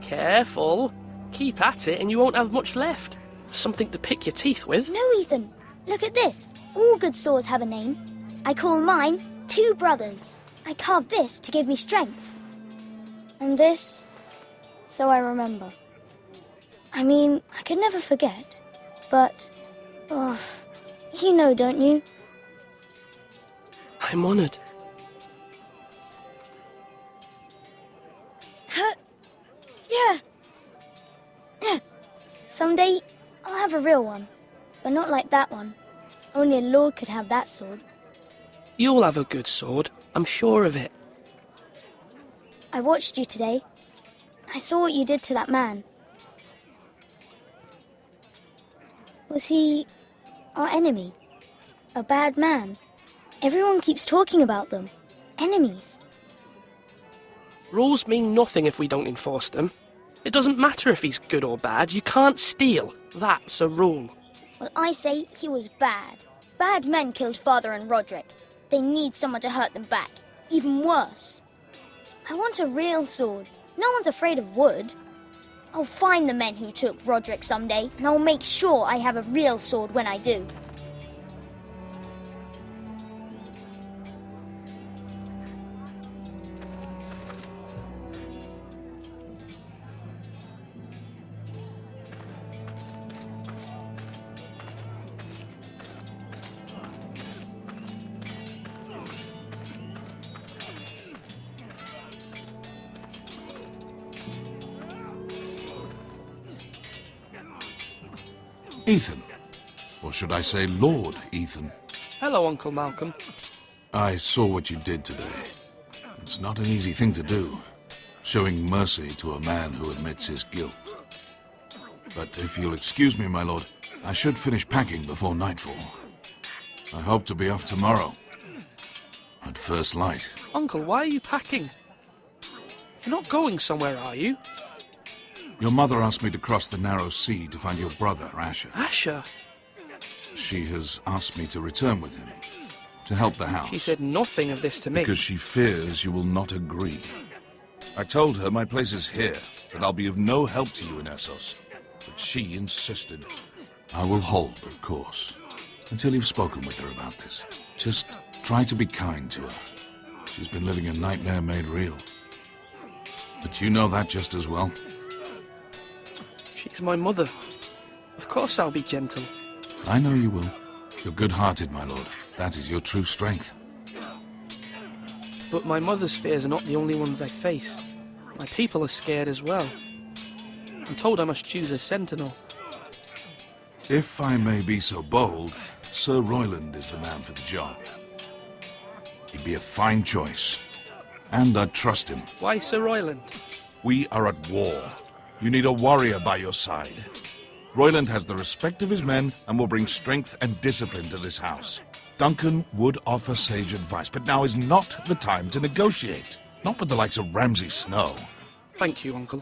Careful. Keep at it and you won't have much left. Something to pick your teeth with. No, Ethan. Look at this. All good swords have a name. I call mine Two Brothers. I carved this to give me strength. And this, so I remember. I mean, I could never forget. But, you know, don't you? I'm honoured. Yeah. Someday, I'll have a real one. But not like that one. Only a lord could have that sword. You'll have a good sword. I'm sure of it. I watched you today. I saw what you did to that man. Was he our enemy? A bad man? Everyone keeps talking about them. Enemies. Rules mean nothing if we don't enforce them. It doesn't matter if he's good or bad. You can't steal. That's a rule. Well, I say he was bad. Bad men killed Father and Roderick. They need someone to hurt them back. Even worse. I want a real sword. No one's afraid of wood. I'll find the men who took Roderick someday, and I'll make sure I have a real sword when I do. Ethan. Or should I say Lord Ethan? Hello, Uncle Malcolm. I saw what you did today. It's not an easy thing to do, showing mercy to a man who admits his guilt. But if you'll excuse me, my lord, I should finish packing before nightfall. I hope to be off tomorrow, at first light. Uncle, why are you packing? You're not going somewhere, are you? Your mother asked me to cross the narrow sea to find your brother, Asher. Asher? She has asked me to return with him, to help the house. She said nothing of this to me. Because she fears you will not agree. I told her my place is here, that I'll be of no help to you in Essos. But she insisted. I will hold, of course, until you've spoken with her about this. Just try to be kind to her. She's been living a nightmare made real. But you know that just as well. She's my mother. Of course I'll be gentle. I know you will. You're good-hearted, my lord. That is your true strength. But my mother's fears are not the only ones I face. My people are scared as well. I'm told I must choose a sentinel. If I may be so bold, Sir Royland is the man for the job. He'd be a fine choice. And I'd trust him. Why Sir Royland? We are at war. You need a warrior by your side. Royland has the respect of his men and will bring strength and discipline to this house. Duncan would offer sage advice, but now is not the time to negotiate. Not with the likes of Ramsay Snow. Thank you, Uncle.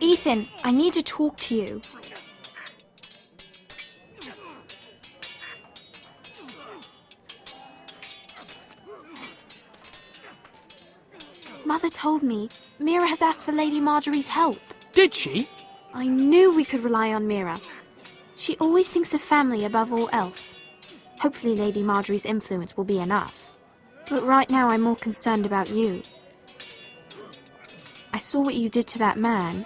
Ethan, I need to talk to you. Mother told me Mira has asked for Lady Marjorie's help. Did she? I knew we could rely on Mira. She always thinks of family above all else. Hopefully Lady Marjorie's influence will be enough. But right now I'm more concerned about you. I saw what you did to that man.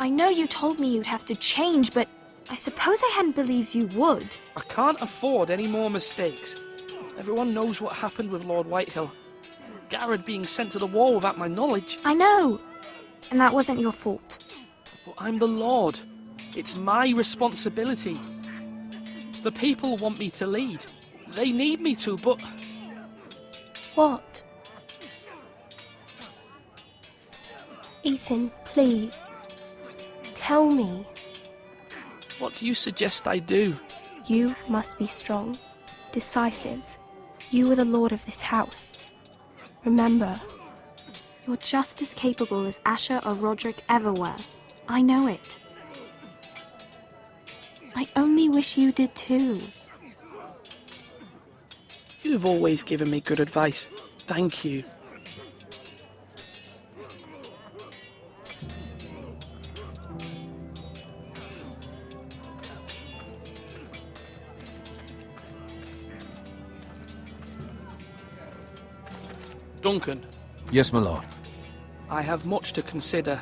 I know you told me you'd have to change, but I suppose I hadn't believed you would. I can't afford any more mistakes. Everyone knows what happened with Lord Whitehill. Garrett being sent to the war without my knowledge. I know. And that wasn't your fault. But I'm the Lord. It's my responsibility. The people want me to lead. They need me to, but... What? Ethan, please. Tell me. What do you suggest I do? You must be strong, decisive. You are the lord of this house. Remember, you're just as capable as Asher or Roderick ever were. I know it. I only wish you did too. You've always given me good advice. Thank you. Duncan, Yes, my lord. I have much to consider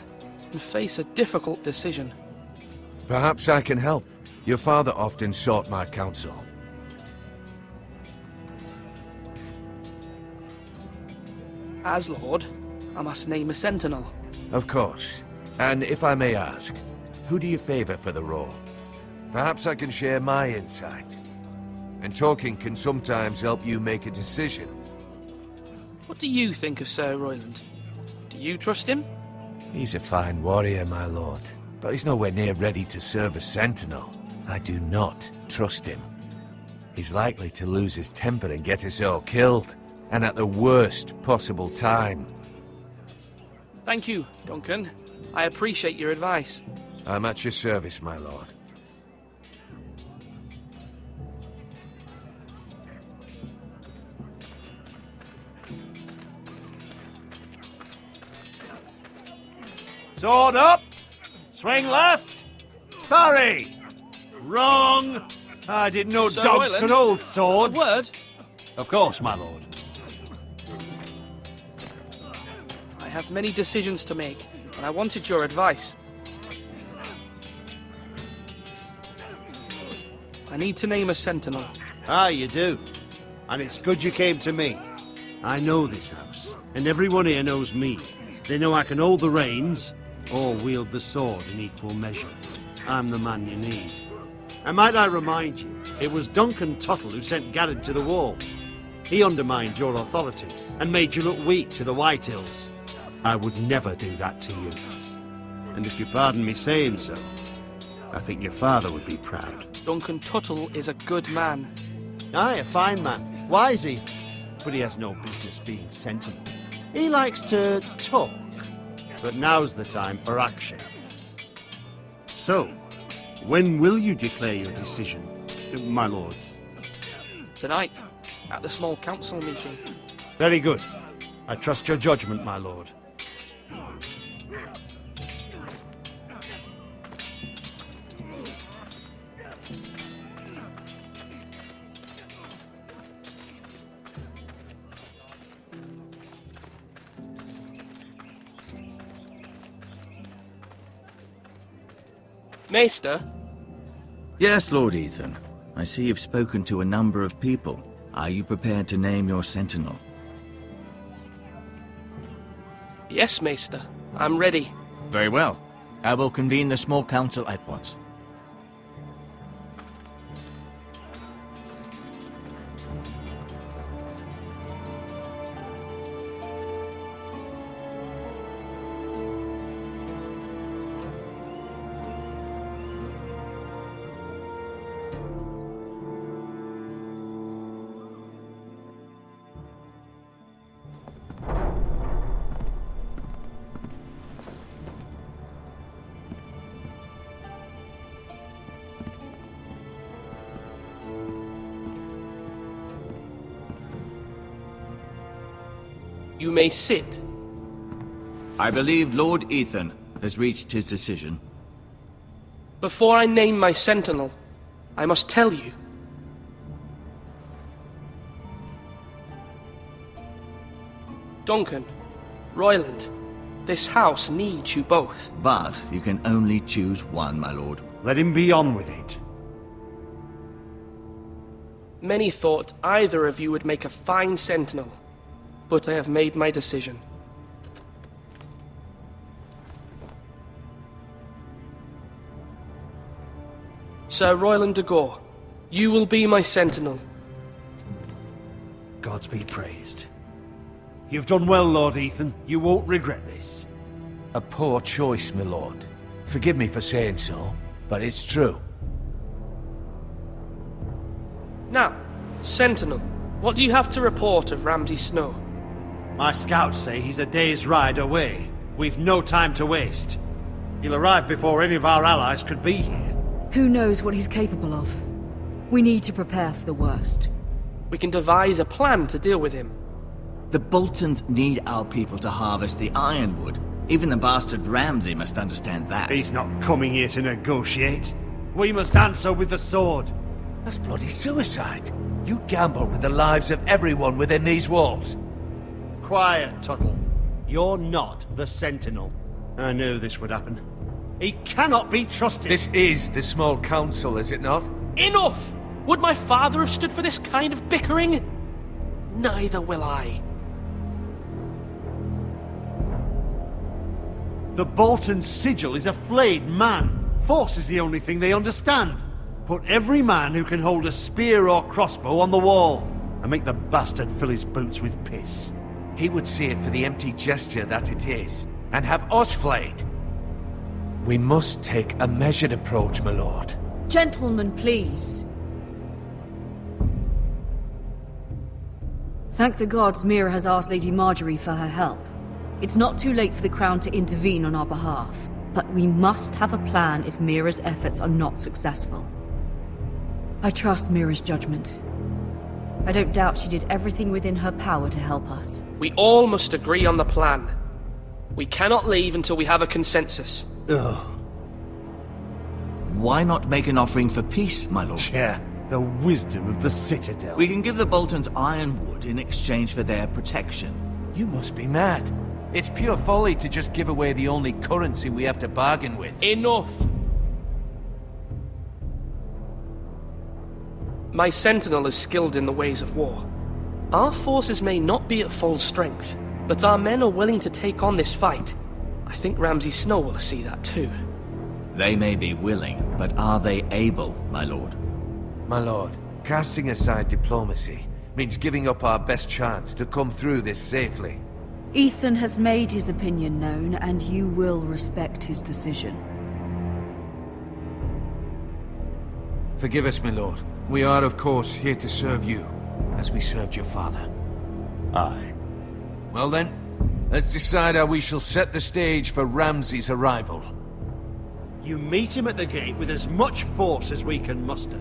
and face a difficult decision. Perhaps I can help. Your father often sought my counsel. As Lord, I must name a sentinel. Of course. And if I may ask, who do you favor for the role? Perhaps I can share my insight. And talking can sometimes help you make a decision. What do you think of Sir Royland? Do you trust him? He's a fine warrior, my lord. But he's nowhere near ready to serve as sentinel. I do not trust him. He's likely to lose his temper and get us all killed. And at the worst possible time. Thank you, Duncan. I appreciate your advice. I'm at your service, my lord. Sword up! Swing left! Parry! Wrong! I didn't know Sir dogs Royland, could hold A swords. word? Of course, my lord. I have many decisions to make, and I wanted your advice. I need to name a sentinel. Ah, you do. And it's good you came to me. I know this house, and everyone here knows me. They know I can hold the reins, or wield the sword in equal measure. I'm the man you need. And might I remind you, it was Duncan Tuttle who sent Garrett to the wall. He undermined your authority, and made you look weak to the White Hills. I would never do that to you. And if you pardon me saying so, I think your father would be proud. Duncan Tuttle is a good man. Aye, a fine man. Wise even. But he has no business being sentinel. He likes to talk. But now's the time for action. So, when will you declare your decision, my lord? Tonight, at the small council meeting. Very good. I trust your judgment, my lord. Maester, Yes, Lord Ethan. I see you've spoken to a number of people. Are you prepared to name your sentinel? yes, Maester. I'm ready. Very well. I will convene the small council at once. You may sit. I believe Lord Ethan has reached his decision. Before I name my sentinel, I must tell you. Duncan, Royland, this house needs you both. But you can only choose one, my lord. Let him be on with it. Many thought either of you would make a fine sentinel, but I have made my decision. Sir Royland de Gore, you will be my sentinel. Gods be praised. You've done well, Lord Ethan. You won't regret this. A poor choice, my lord. Forgive me for saying so, but it's true. Now, sentinel, what do you have to report of Ramsay Snow? My scouts say he's a day's ride away. We've no time to waste. He'll arrive before any of our allies could be here. Who knows what he's capable of? We need to prepare for the worst. We can devise a plan to deal with him. The Boltons need our people to harvest the ironwood. Even the bastard Ramsay must understand that. He's not coming here to negotiate. We must answer with the sword. That's bloody suicide. You gamble with the lives of everyone within these walls. Quiet, Tuttle. You're not the Sentinel. I knew this would happen. He cannot be trusted. This is the small council, is it not? Enough! Would my father have stood for this kind of bickering? Neither will I. The Bolton sigil is a flayed man. Force is the only thing they understand. Put every man who can hold a spear or crossbow on the wall, and make the bastard fill his boots with piss. He would see it for the empty gesture that it is, and have us flayed. We must take a measured approach, my lord. Gentlemen, please. Thank the gods Mira has asked Lady Marjorie for her help. It's not too late for the Crown to intervene on our behalf, but we must have a plan if Mira's efforts are not successful. I trust Mira's judgment. I don't doubt she did everything within her power to help us. We all must agree on the plan. We cannot leave until we have a consensus. Ugh. Why not make an offering for peace, my lord? Yeah, the wisdom of the Citadel. We can give the Boltons ironwood in exchange for their protection. You must be mad. It's pure folly to just give away the only currency we have to bargain with. Enough! My sentinel is skilled in the ways of war. Our forces may not be at full strength, but our men are willing to take on this fight. I think Ramsay Snow will see that too. They may be willing, but are they able, my lord? My lord, casting aside diplomacy means giving up our best chance to come through this safely. Ethan has made his opinion known, and you will respect his decision. Forgive us, my lord. We are, of course, here to serve you, as we served your father. Aye. Well then, let's decide how we shall set the stage for Ramsay's arrival. You meet him at the gate with as much force as we can muster.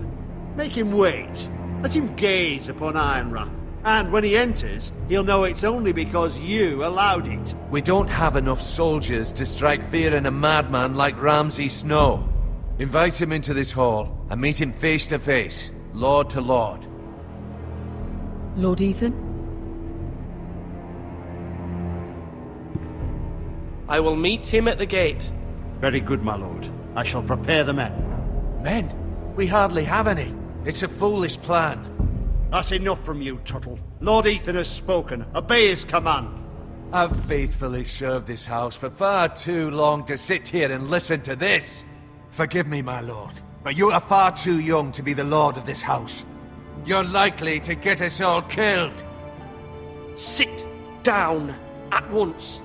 Make him wait. Let him gaze upon Ironrath. And when he enters, he'll know it's only because you allowed it. We don't have enough soldiers to strike fear in a madman like Ramsay Snow. Invite him into this hall, and meet him face to face, lord to lord. Lord Ethan? I will meet him at the gate. Very good, my lord. I shall prepare the men. Men? We hardly have any. It's a foolish plan. That's enough from you, Tuttle. Lord Ethan has spoken. Obey his command. I've faithfully served this house for far too long to sit here and listen to this. Forgive me, my lord, but you are far too young to be the lord of this house. You're likely to get us all killed. Sit down at once.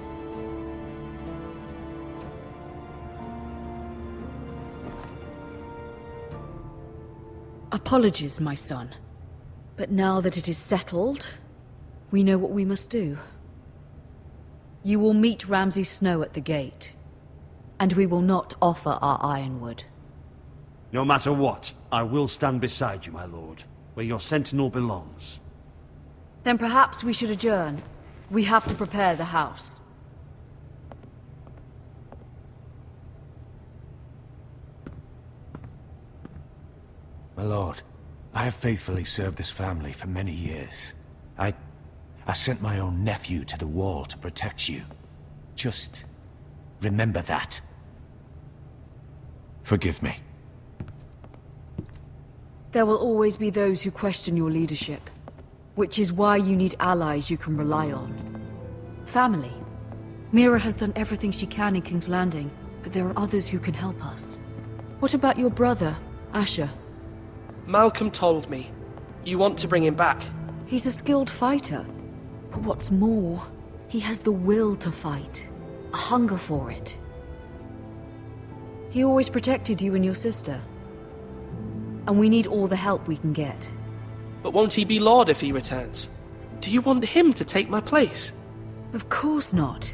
Apologies, my son. But now that it is settled, we know what we must do. You will meet Ramsay Snow at the gate, and we will not offer our ironwood. No matter what, I will stand beside you, my lord, where your sentinel belongs. Then perhaps we should adjourn. We have to prepare the house. My lord, I have faithfully served this family for many years. I sent my own nephew to the wall to protect you. Just remember that. Forgive me. There will always be those who question your leadership, which is why you need allies you can rely on. Family. Mira has done everything she can in King's Landing, but there are others who can help us. What about your brother, Asher? Malcolm told me. You want to bring him back. He's a skilled fighter. But what's more, he has the will to fight. A hunger for it. He always protected you and your sister. And we need all the help we can get. But won't he be Lord if he returns? Do you want him to take my place? Of course not.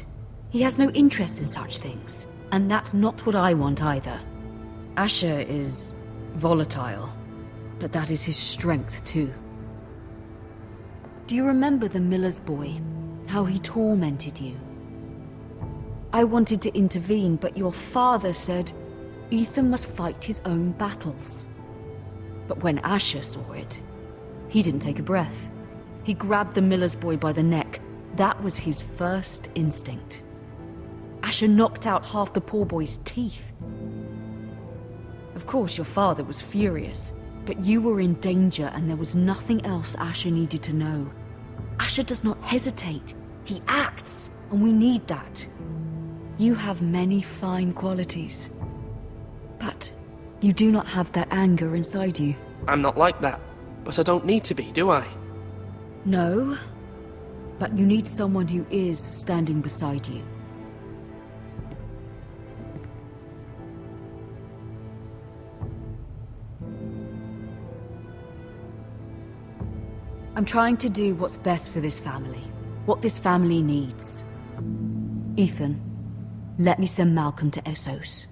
He has no interest in such things. And that's not what I want either. Asher is volatile. But that is his strength too. Do you remember the miller's boy? How he tormented you? I wanted to intervene, but your father said Ethan must fight his own battles. But when Asher saw it, he didn't take a breath. He grabbed the miller's boy by the neck That was his first instinct. Asher knocked out half the poor boy's teeth. Of course, your father was furious, but you were in danger and there was nothing else Asher needed to know. Asher does not hesitate. He acts, and we need that. You have many fine qualities, but you do not have that anger inside you. I'm not like that, but I don't need to be, do I? No, but you need someone who is standing beside you. I'm trying to do what's best for this family, what this family needs. Ethan, let me send Malcolm to Essos.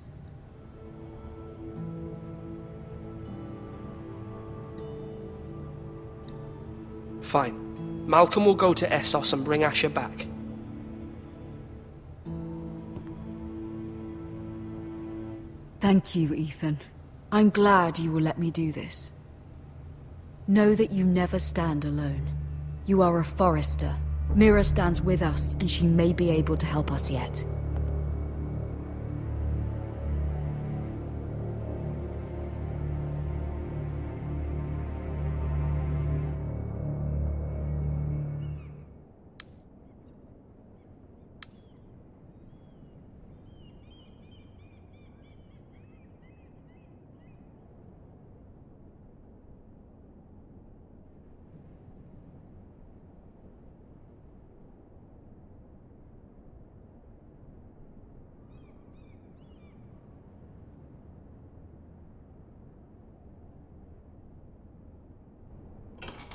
Fine. Malcolm will go to Essos and bring Asher back. Thank you, Ethan. I'm glad you will let me do this. Know that you never stand alone. You are a forester. Mira stands with us, and she may be able to help us yet.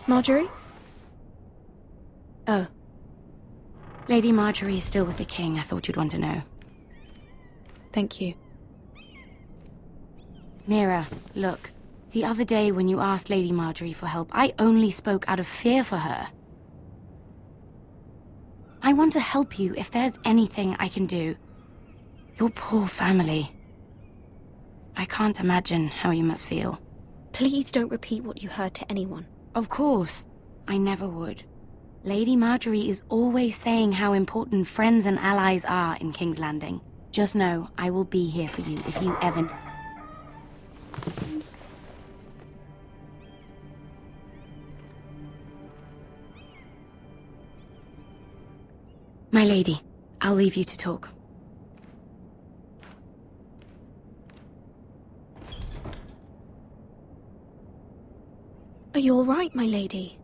Marjorie? Oh. Lady Marjorie is still with the king. I thought you'd want to know. Thank you. Mira, look. The other day when you asked Lady Marjorie for help, I only spoke out of fear for her. I want to help you if there's anything I can do. Your poor family. I can't imagine how you must feel. Please don't repeat what you heard to anyone. Of course. I never would. Lady Marjorie is always saying how important friends and allies are in King's Landing. Just know, I will be here for you if you ever... My lady, I'll leave you to talk. Are you all right, my lady?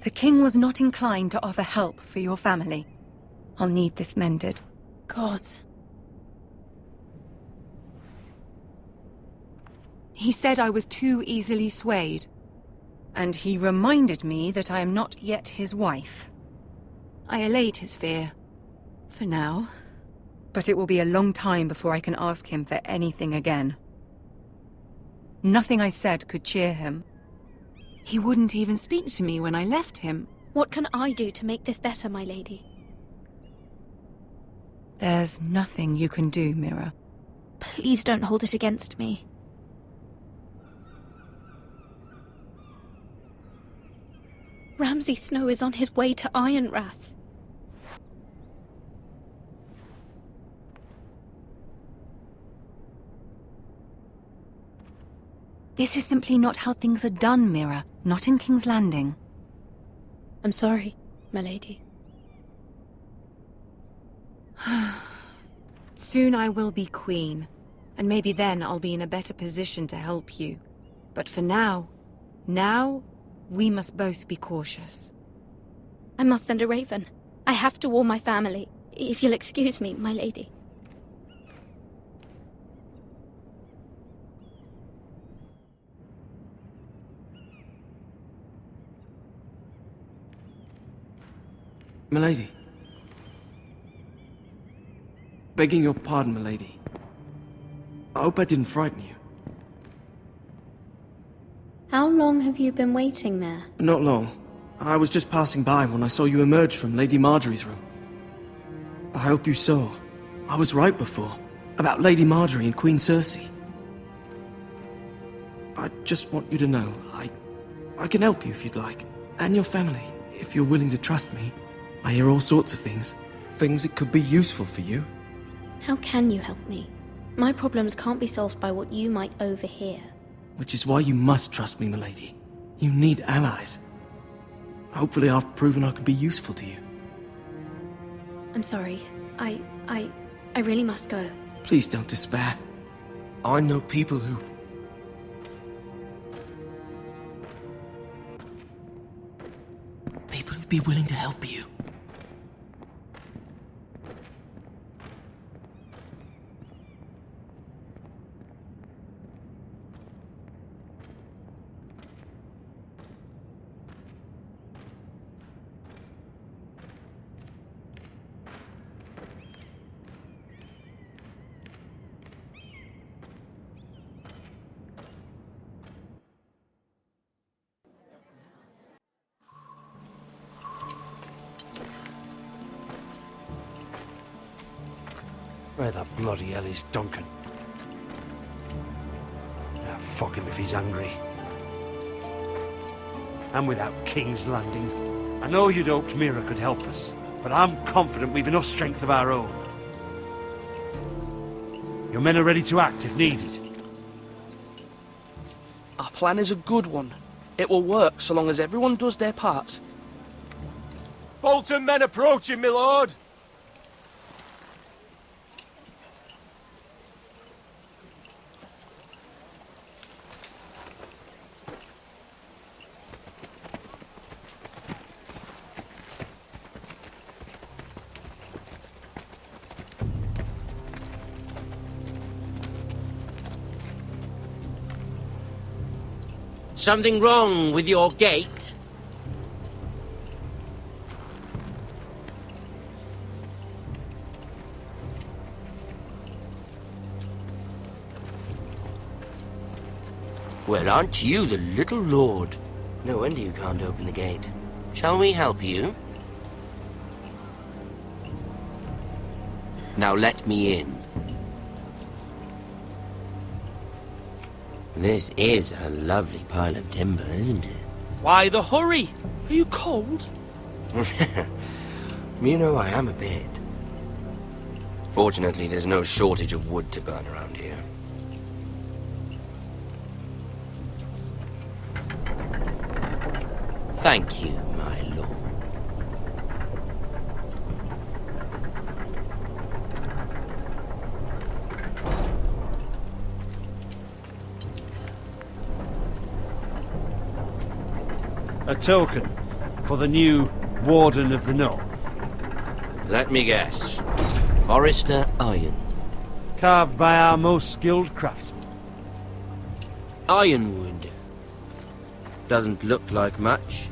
The king was not inclined to offer help for your family. I'll need this mended. Gods. He said I was too easily swayed. And he reminded me that I am not yet his wife. I allayed his fear. For now. But it will be a long time before I can ask him for anything again. Nothing I said could cheer him. He wouldn't even speak to me when I left him. What can I do to make this better, my lady? There's nothing you can do, Mira. Please don't hold it against me. Ramsay Snow is on his way to Ironrath. This is simply not how things are done, Mira. Not in King's Landing. I'm sorry, my lady. Soon I will be queen, and maybe then I'll be in a better position to help you. But for now, we must both be cautious. I must send a raven. I have to warn my family. If you'll excuse me, my lady. Milady. Begging your pardon, milady. I hope I didn't frighten you. How long have you been waiting there? Not long. I was just passing by when I saw you emerge from Lady Marjorie's room. I hope you saw. I was right before. About Lady Marjorie and Queen Cersei. I just want you to know, I can help you if you'd like. And your family, if you're willing to trust me. I hear all sorts of things. Things that could be useful for you. How can you help me? My problems can't be solved by what you might overhear. Which is why you must trust me, milady. You need allies. Hopefully I've proven I can be useful to you. I'm sorry. I really must go. Please don't despair. I know people who... People who'd be willing to help you. Where the bloody hell is Duncan? Ah, fuck him if he's angry. And without King's Landing. I know you'd hoped Mira could help us, but I'm confident we've enough strength of our own. Your men are ready to act if needed. Our plan is a good one. It will work so long as everyone does their part. Bolton men approaching, my lord! Something wrong with your gate? Well, aren't you the little lord? No wonder you can't open the gate. Shall we help you? Now let me in. This is a lovely pile of timber, isn't it? Why the hurry? Are you cold? You know, I am a bit. Fortunately, there's no shortage of wood to burn around here. Thank you, my lord. A token for the new Warden of the North. Let me guess. Forrester Ironwood. Carved by our most skilled craftsmen. Ironwood. Doesn't look like much.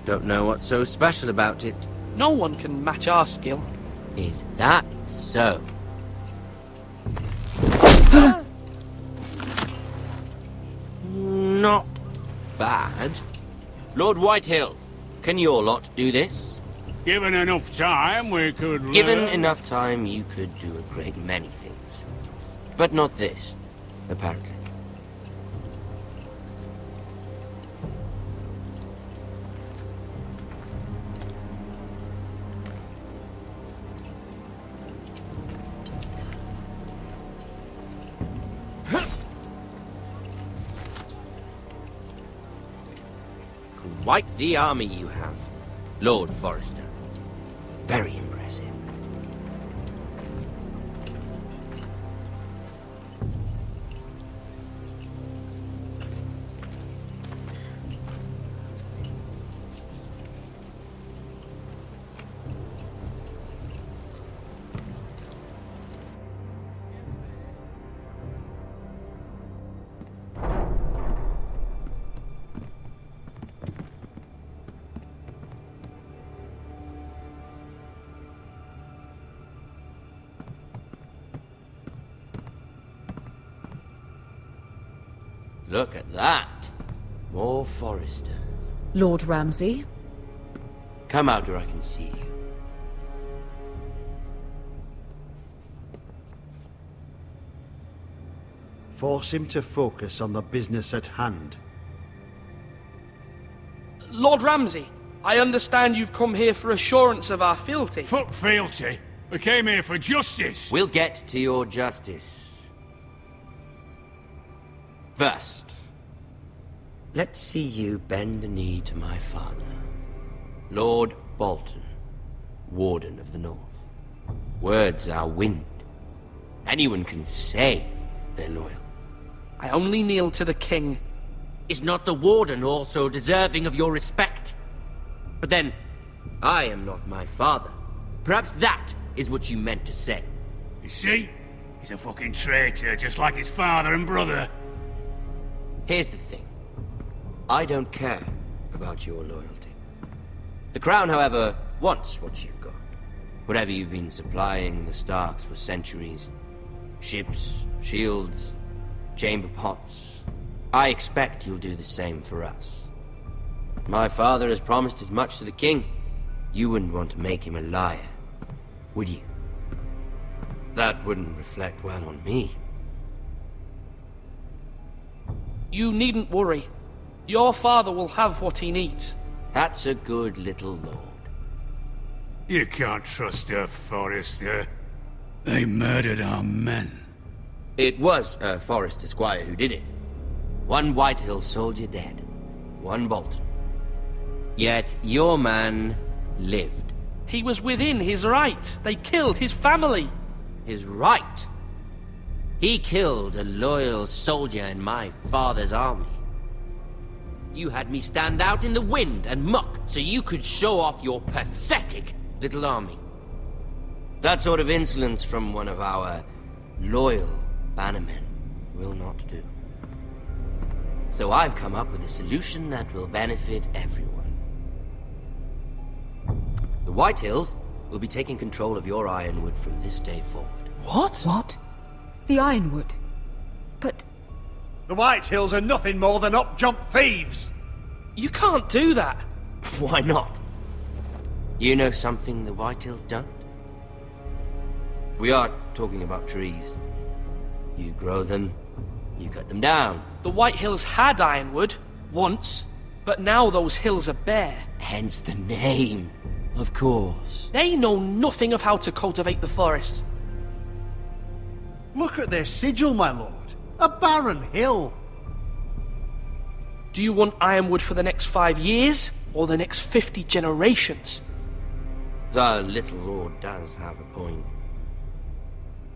Don't know what's so special about it. No one can match our skill. Is that so? Not bad. Lord Whitehill, can your lot do this? Given enough time, we could... Given enough time, you could do a great many things. But not this, apparently. Quite the army you have, Lord Forrester. Very impressive. Look at that. More Forresters. Lord Ramsay? Come out where I can see you. Force him to focus on the business at hand. Lord Ramsay, I understand you've come here for assurance of our fealty. Fuck fealty. We came here for justice. We'll get to your justice. First, let's see you bend the knee to my father, Lord Bolton, Warden of the North. Words are wind. Anyone can say they're loyal. I only kneel to the king. Is not the Warden also deserving of your respect? But then, I am not my father. Perhaps that is what you meant to say. You see? He's a fucking traitor, just like his father and brother. Here's the thing. I don't care about your loyalty. The Crown, however, wants what you've got. Whatever you've been supplying the Starks for centuries. Ships, shields, chamber pots. I expect you'll do the same for us. My father has promised as much to the king. You wouldn't want to make him a liar, would you? That wouldn't reflect well on me. You needn't worry. Your father will have what he needs. That's a good little lord. You can't trust her, Forrester. They murdered our men. It was a Forrester squire who did it. One Whitehill soldier dead. One Bolton. Yet your man lived. He was within his right. They killed his family. His right? He killed a loyal soldier in my father's army. You had me stand out in the wind and muck so you could show off your pathetic little army. That sort of insolence from one of our loyal bannermen will not do. So I've come up with a solution that will benefit everyone. The Whitehills will be taking control of your ironwood from this day forward. What? What? The Ironwood? But... The Whitehills are nothing more than up-jump thieves! You can't do that. Why not? You know something the Whitehills don't? We are talking about trees. You grow them, you cut them down. The White Hills had ironwood, once, but now those hills are bare. Hence the name, of course. They know nothing of how to cultivate the forest. Look at their sigil, my lord. A barren hill. Do you want ironwood for the next 5 years, or the next 50 generations? The little lord does have a point.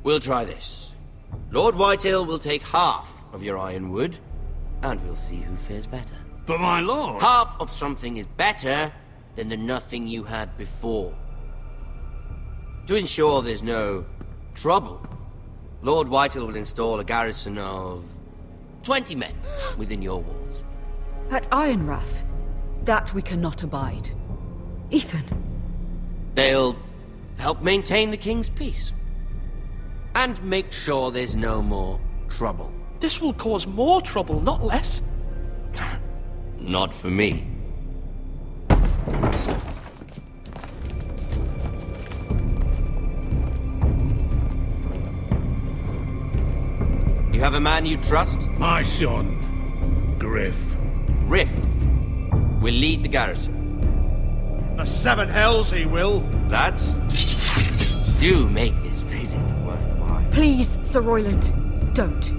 We'll try this. Lord Whitehill will take half of your ironwood, and we'll see who fares better. But my lord... Half of something is better than the nothing you had before. To ensure there's no trouble, Lord Whitehill will install a garrison of 20 men within your walls. At Ironrath, that we cannot abide. Ethan. They'll help maintain the king's peace. And make sure there's no more trouble. This will cause more trouble, not less. Not for me. You have a man you trust? My son, Griff. Griff will lead the garrison. The seven hells he will. Lads, do make this visit worthwhile. Please, Sir Royland, don't.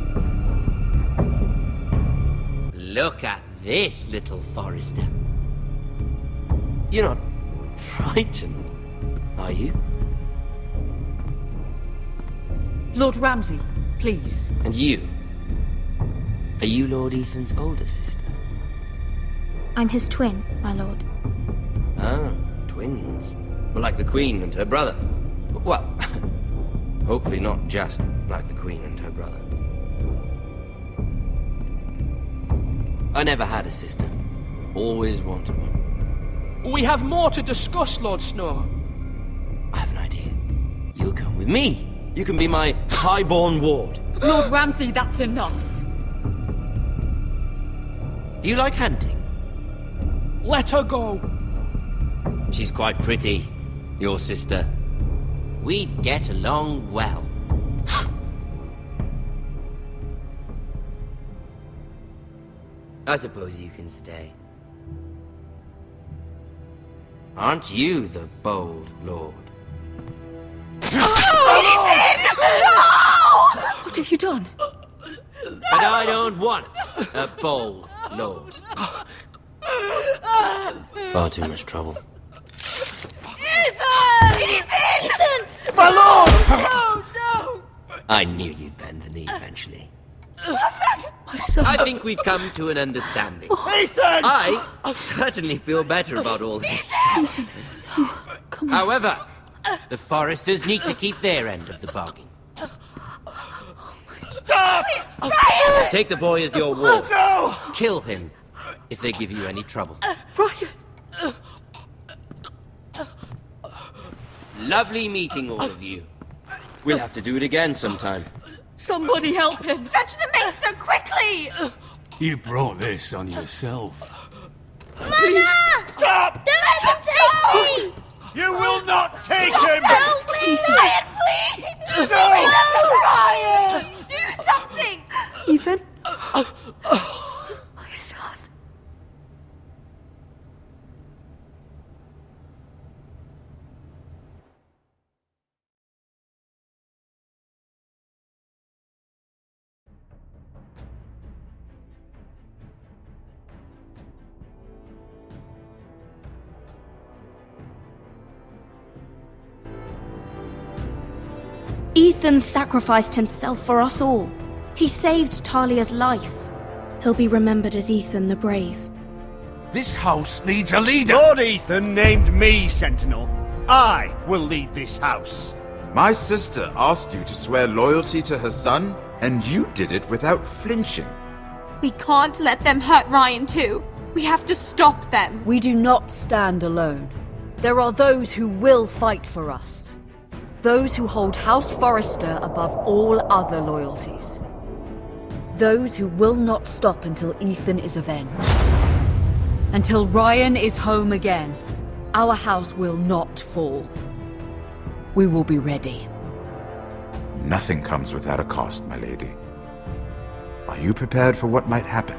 Look at this, little Forrester. You're not frightened, are you? Lord Ramsay, please. And you? Are you Lord Ethan's older sister? I'm his twin, my lord. Ah, twins. Well, like the Queen and her brother. Well, hopefully not just like the Queen and her brother. I never had a sister. Always wanted one. We have more to discuss, Lord Snow. I have an idea. You'll come with me. You can be my highborn ward. Lord Ramsay, that's enough. Do you like hunting? Let her go. She's quite pretty, your sister. We'd get along well. I suppose you can stay. Aren't you the bold lord? What have you done? But I don't want a bold lord. Far too much trouble. Ethan! My lord! Oh, no! I knew you'd bend the knee eventually. My son. I think we've come to an understanding. Ethan! I certainly feel better about all this. Come on. However, the Foresters need to keep their end of the bargain. Stop! Take the boy as your ward. No! Kill him if they give you any trouble. Brian! Lovely meeting all of you. We'll have to do it again sometime. Somebody help him! Fetch the maester quickly! You brought this on yourself. Mother! Stop! Don't let them take me! You will not take him! Help me! Ryan, please! No! Ryan! Do something! Ethan? My son. Ethan sacrificed himself for us all. He saved Talia's life. He'll be remembered as Ethan the Brave. This house needs a leader! Lord Ethan named me Sentinel. I will lead this house. My sister asked you to swear loyalty to her son, and you did it without flinching. We can't let them hurt Ryan too. We have to stop them. We do not stand alone. There are those who will fight for us. Those who hold House Forrester above all other loyalties. Those who will not stop until Ethan is avenged. Until Ryan is home again, our house will not fall. We will be ready. Nothing comes without a cost, my lady. Are you prepared for what might happen?